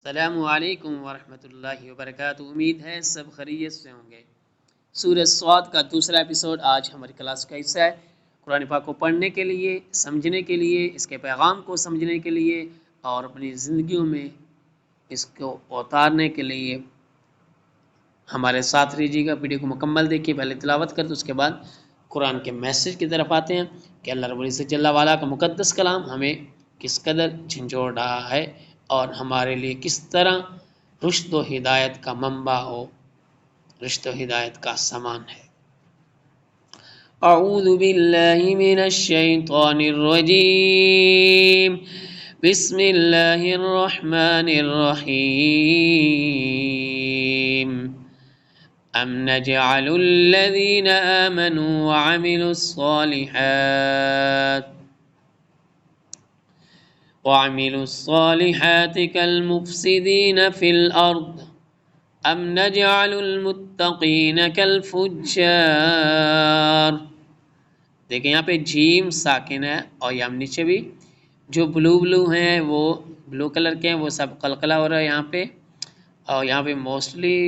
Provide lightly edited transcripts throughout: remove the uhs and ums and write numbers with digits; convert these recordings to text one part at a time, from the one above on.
السلام علیکم ورحمۃ اللہ وبرکاتہ۔ امید ہے سب خیریت سے ہوں گے۔ سورہ صاد کا دوسرا ایپیسوڈ آج ہماری کلاس کا حصہ ہے۔ قرآن پاک کو پڑھنے کے لیے، سمجھنے کے لیے، اس کے پیغام کو سمجھنے کے لیے اور اپنی زندگیوں میں اس کو اتارنے کے لیے ہمارے ساتھ رہیے گا۔ ویڈیو کو مکمل دیکھیے، پہلے تلاوت کرتے اس کے بعد قرآن کے میسج کی طرف آتے ہیں کہ اللہ رب العزت جل وعلا کا مقدس کلام ہمیں کس قدر جھنجھوڑ رہا ہے اور ہمارے لیے کس طرح رشد و ہدایت کا منبع ہو، رشد و ہدایت کا سامان ہے۔ اعوذ باللہ من الشیطان الرجیم، بسم اللہ الرحمن الرحیم۔ ام نجعل الذین آمنوا وعملوا الصالحات كالمفسدين في الأرض ام نجعل المتقین كالفجار۔ دیکھیں یہاں پہ جیم ساکن ہے اور یہاں نیچے بھی جو بلو ہیں وہ بلو کلر کے ہیں، وہ سب قلقلہ ہو رہا ہے یہاں پہ، اور یہاں پہ موسٹلی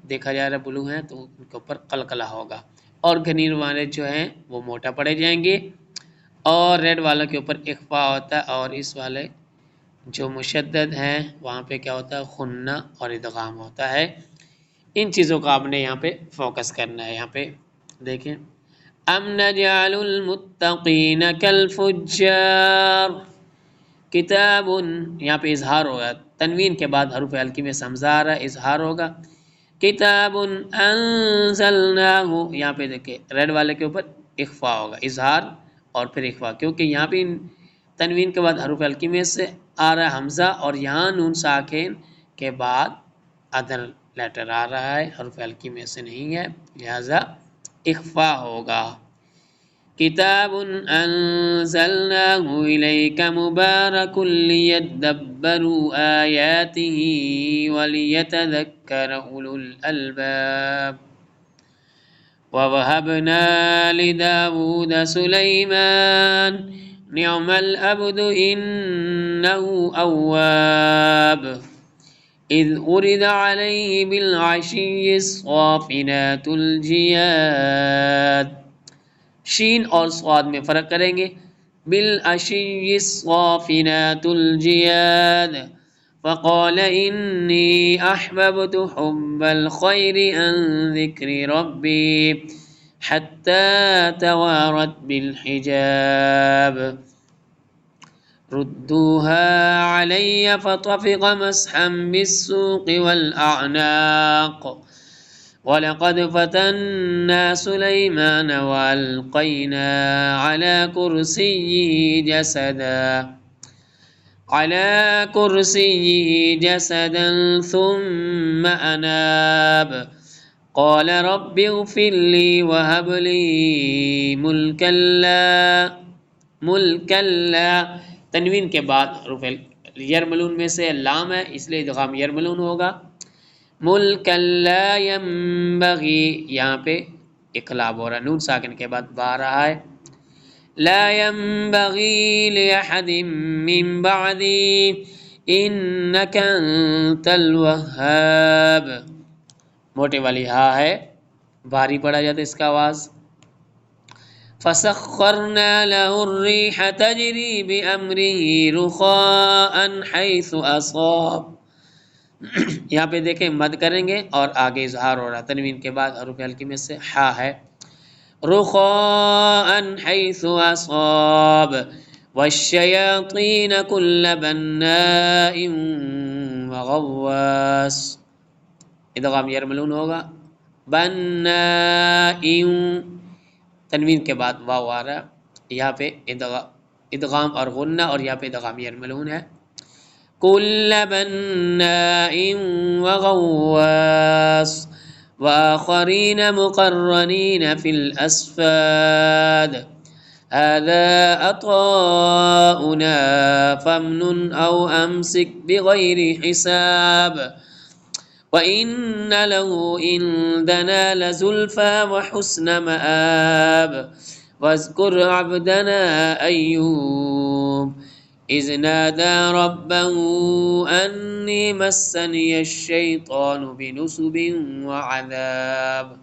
دیکھا جا رہا ہے بلو ہیں تو ان کے اوپر قلقلہ ہوگا، اور گھنیر والے جو ہیں وہ موٹا پڑے جائیں گے، اور ریڈ والوں کے اوپر اخفا ہوتا ہے، اور اس والے جو مشدد ہیں وہاں پہ کیا ہوتا ہے خنہ اور ادغام ہوتا ہے۔ ان چیزوں کا آپ نے یہاں پہ فوکس کرنا ہے۔ یہاں پہ دیکھیں ام نجعل المتقین کالفجار، کتاب، یہاں پہ اظہار ہوگا، تنوین کے بعد حروف ہلکی میں سمزا رہا ہے، اظہار ہوگا۔ کتاب انزلناہ، یہاں پہ دیکھیں ریڈ والے کے اوپر اخفا ہوگا، اظہار اور پھر اخفا، کیونکہ یہاں پہ تنوین کے بعد حروف ہلکی میں سے آ رہا ہے حمزہ، اور یہاں نون ساکن کے بعد ادر لیٹر آ رہا ہے، حروف ہلکی میں سے نہیں ہے، لہذا اخفا ہوگا۔ کتاب انزلناہ الیک مبارک لیدبروا آیاتہ ولیتذکر اولو الالباب ووہبنا لداود سلیمان نعم العبد انہ اواب اذ عرض علیہ بالعشی الصافنات الجیاد۔ شین اور صاد میں فرق کریں گے۔ بالعشی الصافنات الجیاد فقال انی احببت حب الخیر عن ذکر ربی حتی توارت بالحجاب ردوها علی فطفق مسحا بالسوق والاعناق وَلَقَدْ فَتَنَّا سُلَيْمَانَ وَأَلْقَيْنَا عَلَى كُرْسِيِّهِ جَسَدًا ثُمَّ أَنَابَ قَالَ رَبِّ اغْفِرْ لِي وَهَبْ لِي مُلْكًا لَا، تنوین کے بعد حروف یرملون میں سے لام ہے، اس لیے ادغام یرملون ہوگا۔ ملک لا ينبغی، یہاں پہ اقلاب ہو رہا ہے، نون ساکن کے بعد با رہا ہے۔ لا ينبغی لأحد من بعدی انک انت الوہاب، موٹے والی ہا ہے، بھاری پڑا جاتا ہے اس کا آواز۔ فسخرنا له الریح تجری بامرہ رخاء حیث اصاب، یہاں پہ دیکھیں مد کریں گے اور آگے اظہار ہو رہا ہے، تنوین کے بعد حروف ہلکی میں سے ہا ہے۔ رخاء حیث اصاب والشیاطین کل بناء وغواص، ادغام یرملون ہوگا۔ بناء، تنوین کے بعد واو آ رہا ہے، یہاں پہ ادغام اور غنہ، اور یہاں پہ ادغام یرملون ہے۔ کل بناء وغواص وآخرین مقرنین فی الأصفاد هذا عطاؤنا فامنن او امسک بغیر حساب وَإِنَّ لَهُ عِندَنَا لَزُلْفَىٰ وَحُسْنَ مَآبٍ وَاذْكُرْ عَبْدَنَا أَيُّوبَ إذ نادى ربه أني مسني الشيطان بنصب وعذاب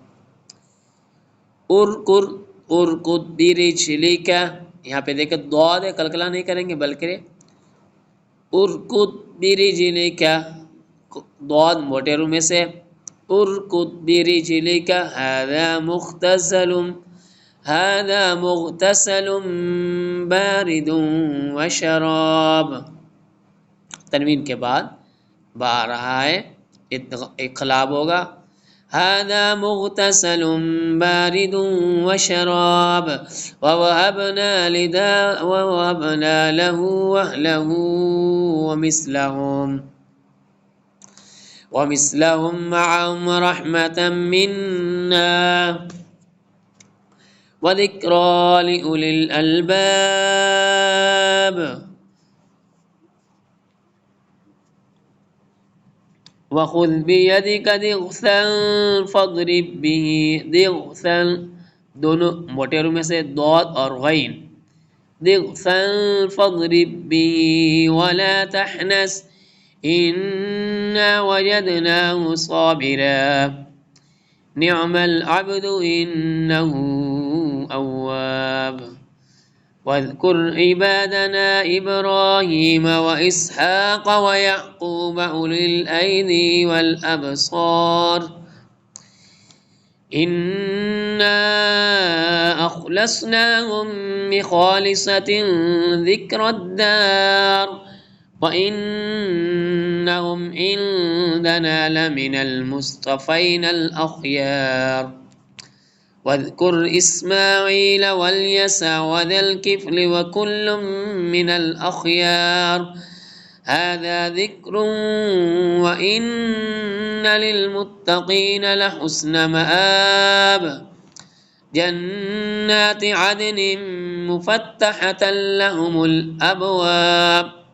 ارکر ارکد برجلک یہاں پہ دیکھیں ضاد ہے کلکلا نہیں کریں گے بلکہ ارکد برجلک ضاد موٹے رو میں سے ارکد برجلک هذا مغتسل بارد وشراب تنوین کے بعد با آ رہا ہے اقلاب ہوگا هذا مغتسل بارد وشراب ووهبنا له أهله ومثلهم معهم رحمة منا وذكرى لأولي الألباب وخذ بيدك ضغثا فاضرب به ضغثا دونوں موٹے رو میں سے ضاد اور غین ضغثا فاضرب به ولا تحنس إنا وجدناه صابرا نعم العبد إنه أواب واذكر عبادنا إبراهيم وإسحاق ويعقوب أولي الأيدي والأبصار إنا أخلصناهم بخالصة ذكر الدار وإنهم عندنا لمن المصطفين الأخيار واذكر إسماعيل واليسع وذا الكفل وكل من الأخيار هذا ذكر وإن للمتقين لحسن مآب جنات عدن مفتحة لهم الأبواب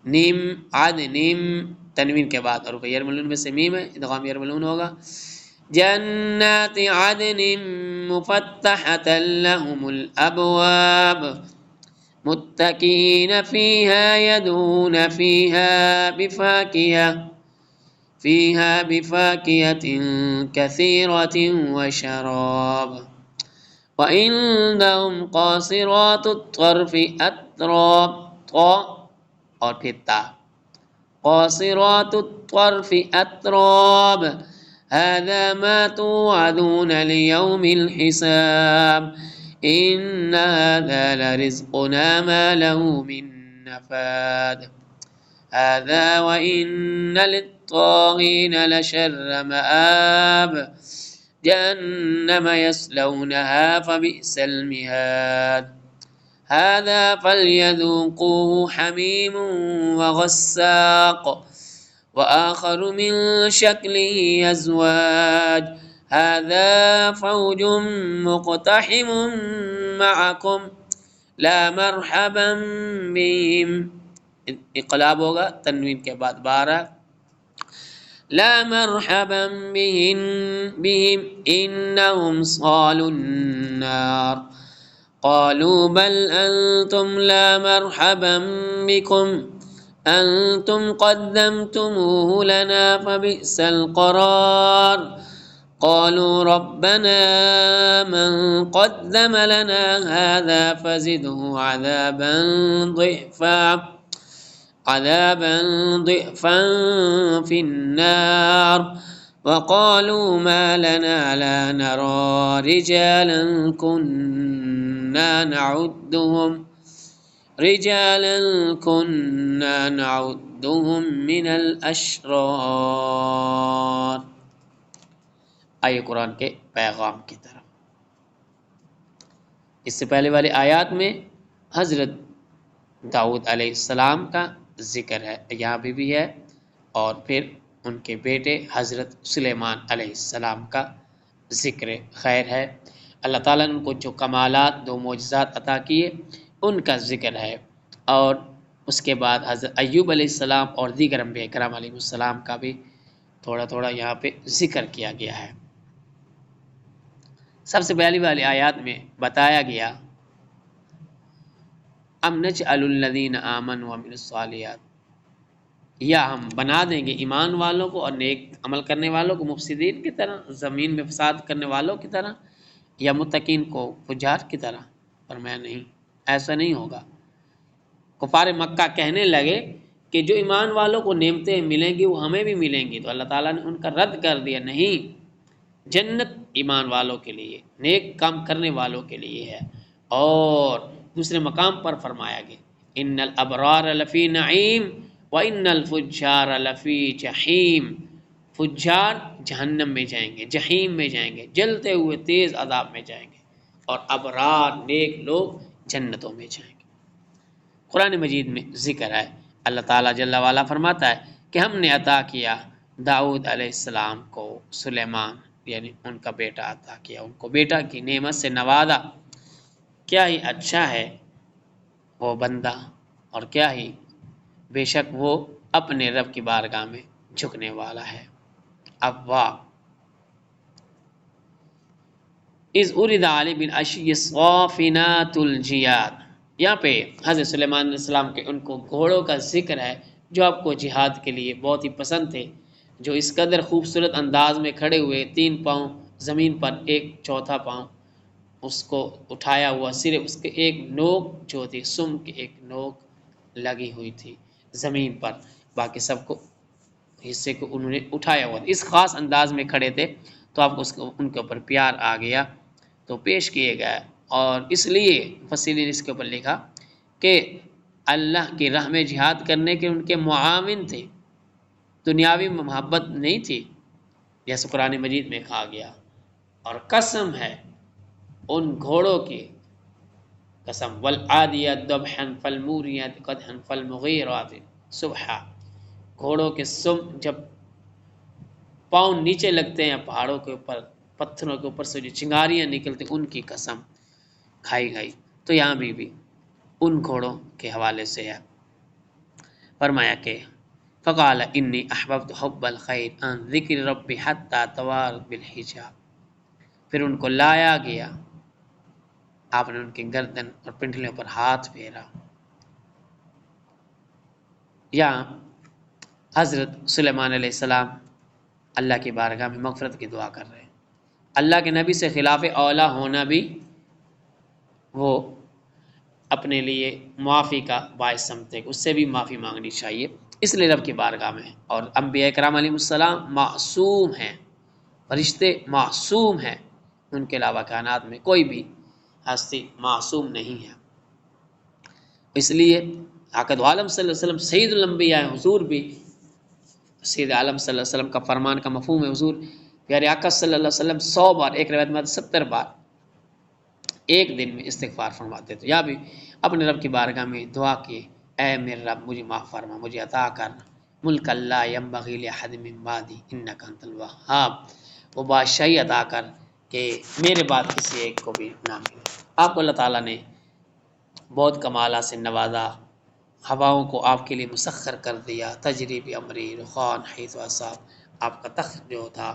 نیم عدنم تنوین کے بعد اور یرملون میں سے میم ہے ادغام یرملون ہوگا جنات عدن مفتحة لهم الأبواب متكئين فيها يدعون فيها بفاكهة كثيرة وشراب وعندهم قاصرات الطرف أتراب اور پھر تا قاصرات الطرف أتراب هذا ما توعدون ليوم الحساب إن هذا لرزقنا ما له من نفاد هذا وإن للطاغين لشر مآب جهنم يصلونها فبئس المهاد هذا فليذوقوه حميم وغساق وآخر من شكله أزواج هذا فوج مقتحم معكم لا مرحبا بهم اقلاب ہوگا تنوین کے بعد 12 لا مرحبا بهم إنهم صالوا النار قالوا بل أنتم لا مرحبا بكم أنتم قدمتموه لنا فبئس القرار قالوا ربنا من قدم لنا هذا فزده عذابا ضعفا في النار وقالوا ما لنا لا نرى رجالا كنا نعدهم من الأشرار آئیے قرآن کے پیغام کی طرف اس سے پہلے والی آیات میں حضرت داؤد علیہ السلام کا ذکر ہے یہاں بھی ہے اور پھر ان کے بیٹے حضرت سلیمان علیہ السلام کا ذکر خیر ہے اللہ تعالیٰ نے ان کو جو کمالات 2 معجزات عطا کیے ان کا ذکر ہے اور اس کے بعد حضرت ایوب علیہ السلام اور دیگر انبیاء کرام علیہ السلام کا بھی تھوڑا تھوڑا یہاں پہ ذکر کیا گیا ہے سب سے پہلی والی آیات میں بتایا گیا ام نجعل الذین آمنوا وعملوا الصالحات، یا ہم بنا دیں گے ایمان والوں کو اور نیک عمل کرنے والوں کو مفسدین کی طرح، زمین میں فساد کرنے والوں کی طرح، یا متقین کو فجار کی طرح؟ فرمایا نہیں، ایسا نہیں ہوگا۔ کفار مکہ کہنے لگے کہ جو ایمان والوں کو نعمتیں ملیں گی وہ ہمیں بھی ملیں گی، تو اللہ تعالیٰ نے ان کا رد کر دیا، نہیں، جنت ایمان والوں کے لیے، نیک کام کرنے والوں کے لیے ہے۔ اور دوسرے مقام پر فرمایا گیا ان الابرار لفی نعیم وان الفجار لفی جحیم، فجار جہنم میں جائیں گے، جحیم میں جائیں گے، جلتے ہوئے تیز عذاب میں جائیں گے، اور ابرار نیک لوگ جنتوں میں جائیں گے۔ قرآن مجید میں ذکر ہے، اللہ تعالیٰ جل وعلا فرماتا ہے کہ ہم نے عطا کیا داؤد علیہ السلام کو سلیمان، یعنی ان کا بیٹا عطا کیا، ان کو بیٹا کی نعمت سے نوازا، کیا ہی اچھا ہے وہ بندہ، اور کیا ہی بے شک وہ اپنے رب کی بارگاہ میں جھکنے والا ہے۔ اواب اذ ارد علی بالعشی الصافنات الجیاد، یہاں پہ حضرت سلیمان علیہ السلام کے ان کو گھوڑوں کا ذکر ہے جو آپ کو جہاد کے لیے بہت ہی پسند تھے، جو اس قدر خوبصورت انداز میں کھڑے ہوئے، 3 پاؤں زمین پر، 1/4 پاؤں اس کو اٹھایا ہوا، صرف اس کے ایک نوک جو تھی، سم کی ایک نوک لگی ہوئی تھی زمین پر، باقی سب کو حصے کو انہوں نے اٹھایا ہوا تھا، اس خاص انداز میں کھڑے تھے، تو آپ کو ان کے اوپر پیار آ گیا تو پیش کیے گئے۔ اور اس لیے مفسرین نے اس کے اوپر لکھا کہ اللہ کی راہ میں جہاد کرنے کے ان کے معاون تھے، دنیاوی محبت نہیں تھی، جیسے قرآن مجید میں کہا گیا۔ اور قسم ہے ان گھوڑوں کی، قسم، والعادیات ضبحا فالموریات قدحا فالمغیرات صبحا، گھوڑوں کے سم جب پاؤں نیچے لگتے ہیں پہاڑوں کے اوپر، پتھروں کے اوپر سے جو چنگاریاں نکلتی، ان کی قسم کھائی گئی۔ تو یہاں بھی ان گھوڑوں کے حوالے سے ہے، فرمایا کہ فقال انی احببت حب الخیر عن ذکر ربی حتی توارت بالحجاب، پھر ان کو لایا گیا، آپ نے ان کی گردن اور پنڈلیوں پر ہاتھ پھیرا۔ یہاں حضرت سلیمان علیہ السلام اللہ کی بارگاہ میں مغفرت کی دعا کر رہے ہیں۔ اللہ کے نبی سے خلاف اولا ہونا بھی وہ اپنے لیے معافی کا باعث سمجھتے ہیں، اس سے بھی معافی مانگنی چاہیے، اس لیے رب کی بارگاہ میں۔ اور انبیاء کرام علیہ السلام معصوم ہیں، فرشتے معصوم ہیں، ان کے علاوہ کائنات میں کوئی بھی ہستی معصوم نہیں ہے۔ اس لیے عقد عالم صلی اللہ علیہ وسلم سید الانبیاء ہیں، حضور بھی سید عالم صلی اللہ علیہ وسلم کا فرمان کا مفہوم ہے، حضور پیارے آقا صلی اللہ علیہ وسلم 100 بار، ایک روایت میں 70 بار ایک دن میں استغفار فرماتے تھے، یا بھی اپنے رب کی بارگاہ میں دعا کی، اے میرے رب مجھے معاف فرما، مجھے عطا کر ملک لا ينبغي لأحد من بعدی انک انت الوہاب، وہ بادشاہی عطا کر کہ میرے بعد کسی ایک کو بھی نہ ملے۔ آپ کو اللہ تعالیٰ نے بہت کمالات سے نوازا، ہواؤں کو آپ کے لیے مسخر کر دیا، تجری بامری رخان حیث اصاب، آپ کا تخت جو تھا،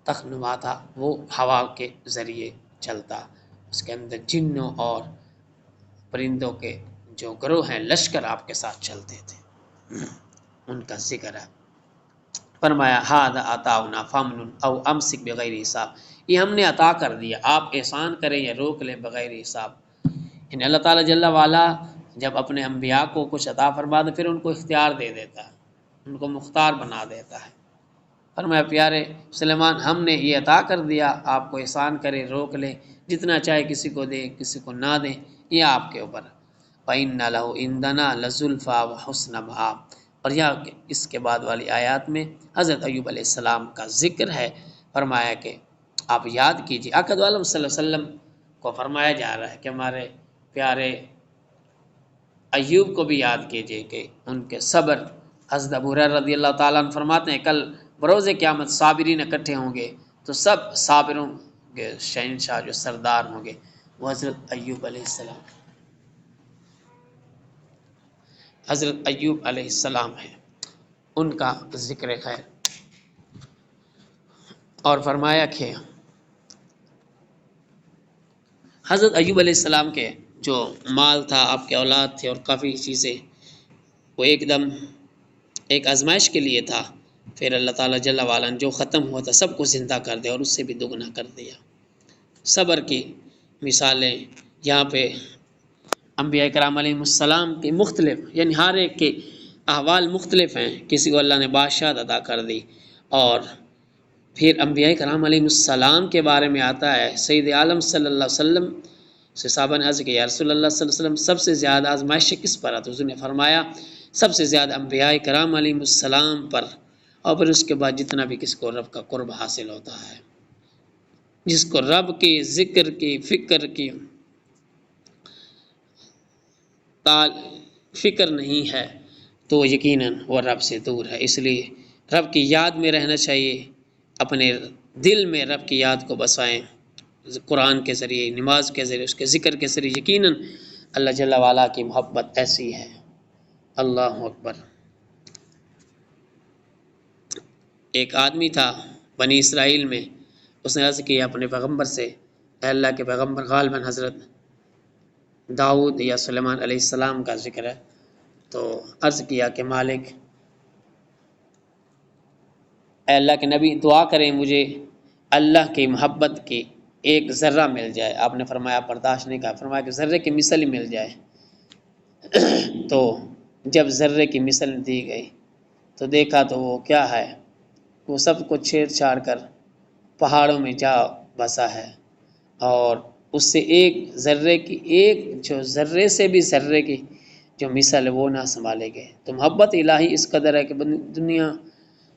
تخت نما تھا، وہ ہوا کے ذریعے چلتا، اس کے اندر جنوں اور پرندوں کے جو گروہ ہیں، لشکر آپ کے ساتھ چلتے تھے، ان کا ذکر ہے۔ فرمایا ھذا عطاؤنا فامنن او امسک بغیر حساب، یہ ہم نے عطا کر دیا، آپ احسان کریں یا روک لیں بغیر حساب۔ یعنی اللہ تعالیٰ جل وعلا جب اپنے انبیاء کو کچھ عطا فرما دے پھر ان کو اختیار دے دیتا ہے، ان کو مختار بنا دیتا ہے۔ فرمایا پیارے سلیمان ہم نے یہ عطا کر دیا، آپ کو احسان کرے روک لیں، جتنا چاہے کسی کو دیں کسی کو نہ دیں، یہ آپ کے اوپر۔ وَإِنَّ لَهُ عِندَنَا لَزُلْفَىٰ وَحُسْنَ مَآبٍ، اور یہاں اس کے بعد والی آیات میں حضرت ایوب علیہ السلام کا ذکر ہے۔ فرمایا کہ آپ یاد کیجیے، عقد عالم صلی اللہ علیہ وسلم کو فرمایا جا رہا ہے کہ ہمارے پیارے ایوب کو بھی یاد کیجیے کہ ان کے صبر۔ حضرت ابو ہریرہ رضی اللہ تعالیٰ عنہ فرماتے ہیں کل بروز قیامت صابرین اکٹھے ہوں گے تو سب صابروں کے شہنشاہ جو سردار ہوں گے وہ حضرت ایوب علیہ السلام، حضرت ایوب علیہ السلام ہے، ان کا ذکر خیر۔ اور فرمایا کہ حضرت ایوب علیہ السلام کے جو مال تھا، آپ کے اولاد تھے اور کافی چیزیں، وہ ایک دم ایک آزمائش کے لیے تھا، پھر اللہ تعالیٰ جل وعلا نے جو ختم ہوا تھا سب کو زندہ کر دیا اور اس سے بھی دگنا کر دیا۔ صبر کی مثالیں یہاں پہ انبیاء کرام علیہ السلام کے مختلف، یعنی ہر ایک کے احوال مختلف ہیں۔ کسی کو اللہ نے بادشاہت عطا کر دی، اور پھر انبیاء کرام علیہ السلام کے بارے میں آتا ہے، سید عالم صلی اللہ علیہ وسلم سے صحابہ نے عرض کیا یا رسول اللہ صلی اللہ علیہ وسلم سب سے زیادہ آزمائش کس پر آتی؟ حضور نے فرمایا سب سے زیادہ انبیاء کرام علیہ السلام پر، اور پھر اس کے بعد جتنا بھی کس کو رب کا قرب حاصل ہوتا ہے، جس کو رب کی ذکر کی فکر کی فکر نہیں ہے تو یقیناً وہ رب سے دور ہے۔ اس لیے رب کی یاد میں رہنا چاہیے، اپنے دل میں رب کی یاد کو بسائیں، قرآن کے ذریعے، نماز کے ذریعے، اس کے ذکر کے ذریعے۔ یقیناً اللہ جل وعلا کی محبت ایسی ہے۔ اللہ اکبر۔ ایک آدمی تھا بنی اسرائیل میں، اس نے عرض کیا اپنے پیغمبر سے، اے اللہ کے پیغمبر، غالباً حضرت داؤد یا سلیمان علیہ السلام کا ذکر ہے، تو عرض کیا کہ مالک، اے اللہ کے نبی دعا کریں مجھے اللہ کی محبت کی ایک ذرہ مل جائے۔ آپ نے فرمایا برداشت نہیں کہا، فرمایا کہ ذرے کی مثل ہی مل جائے۔ تو جب ذرے کی مثل دی گئی تو دیکھا تو وہ کیا ہے، وہ سب کو چھیڑ چھاڑ کر پہاڑوں میں جا بسا ہے، اور اس سے ایک ذرے کی، ایک جو ذرے سے بھی ذرے کی جو مثل ہے وہ نہ سنبھالے گئے۔ تو محبت الہی اس قدر ہے کہ دنیا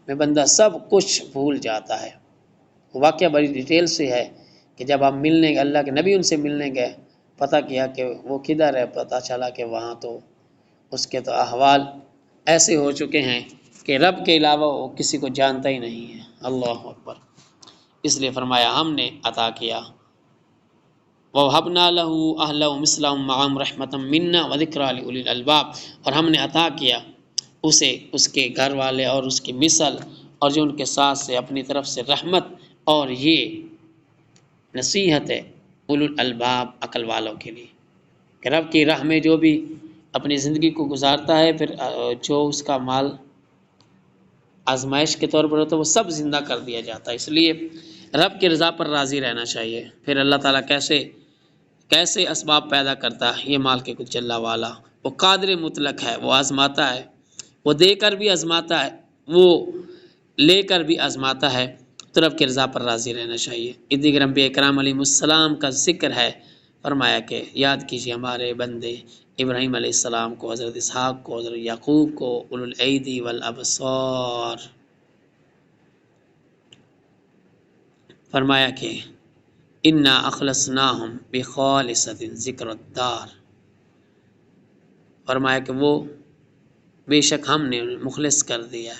میں بندہ سب کچھ بھول جاتا ہے۔ واقعہ بڑی ڈیٹیل سے ہے کہ جب آپ ملنے گئے، اللہ کے نبی ان سے ملنے گئے، پتہ کیا کہ وہ کدھر ہے، پتہ چلا کہ وہاں تو اس کے تو احوال ایسے ہو چکے ہیں کہ رب کے علاوہ وہ کسی کو جانتا ہی نہیں ہے۔ اللہ اکبر۔ اس لیے فرمایا ہم نے عطا کیا، وَوَهَبْنَا لَهُ أَهْلَهُ مِثْلَهُمْ مَعَهُمْ رَحْمَةً مِنَّا وَذِكْرَىٰ لِأُولِي الْأَلْبَابِ، اور ہم نے عطا کیا اسے اس کے گھر والے اور اس کی مثل اور جو ان کے ساتھ سے اپنی طرف سے رحمت، اور یہ نصیحت ہے اولو الالباب، عقل والوں کے لیے، کہ رب کی راہ میں جو بھی اپنی زندگی کو گزارتا ہے، پھر جو اس کا مال آزمائش کے طور پر ہوتا ہے وہ سب زندہ کر دیا جاتا ہے۔ اس لیے رب کی رضا پر راضی رہنا چاہیے۔ پھر اللہ تعالیٰ کیسے اسباب پیدا کرتا ہے، یہ مال کے کچھ جل والا، وہ قادر مطلق ہے، وہ آزماتا ہے، وہ دے کر بھی آزماتا ہے، وہ لے کر بھی آزماتا ہے، تو رب کی رضا پر راضی رہنا چاہیے۔ اس دیگر انبیاء کرام علیہ السلام کا ذکر ہے، فرمایا کہ یاد کیجیے ہمارے بندے ابراہیم علیہ السلام کو، حضرت اسحاق کو، حضرت یعقوب کو، اولو الایدی والابصار۔ فرمایا کہ انا اخلصناہم بخالصۃ ذکر الدار، فرمایا کہ وہ بے شک ہم نے مخلص کر دیا،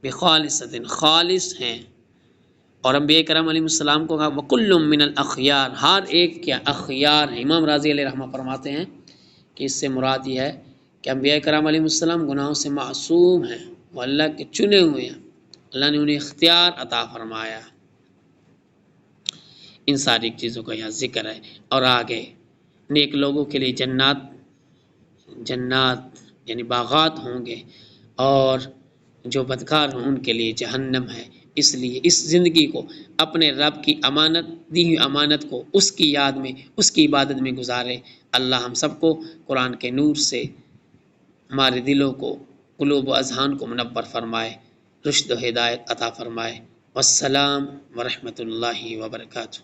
بخالصۃ خالص ہیں، اور انبیاء کرام علیہ السلام کو کہا وَكُلٌّ مِّنَ الْأَخْيَارِ، ہر ایک کیا اخیار ہیں۔ امام راضی علیہ رحمہ فرماتے ہیں کہ اس سے مراد یہ ہے کہ انبیاء کرام علیہ السلام گناہوں سے معصوم ہیں، وہ اللہ کے چنے ہوئے ہیں، اللہ نے انہیں اختیار عطا فرمایا۔ ان ساری چیزوں کا یہاں ذکر ہے، اور آگے نیک لوگوں کے لیے جنات یعنی باغات ہوں گے، اور جو بدکار ہوں ان کے لیے جہنم ہے۔ اس لیے اس زندگی کو اپنے رب کی امانت دی ہوئی امانت کو اس کی یاد میں، اس کی عبادت میں گزارے۔ اللہ ہم سب کو قرآن کے نور سے ہمارے دلوں کو، قلوب و اذہان کو منور فرمائے، رشد و ہدایت عطا فرمائے۔ والسلام ورحمۃ اللہ وبرکاتہ۔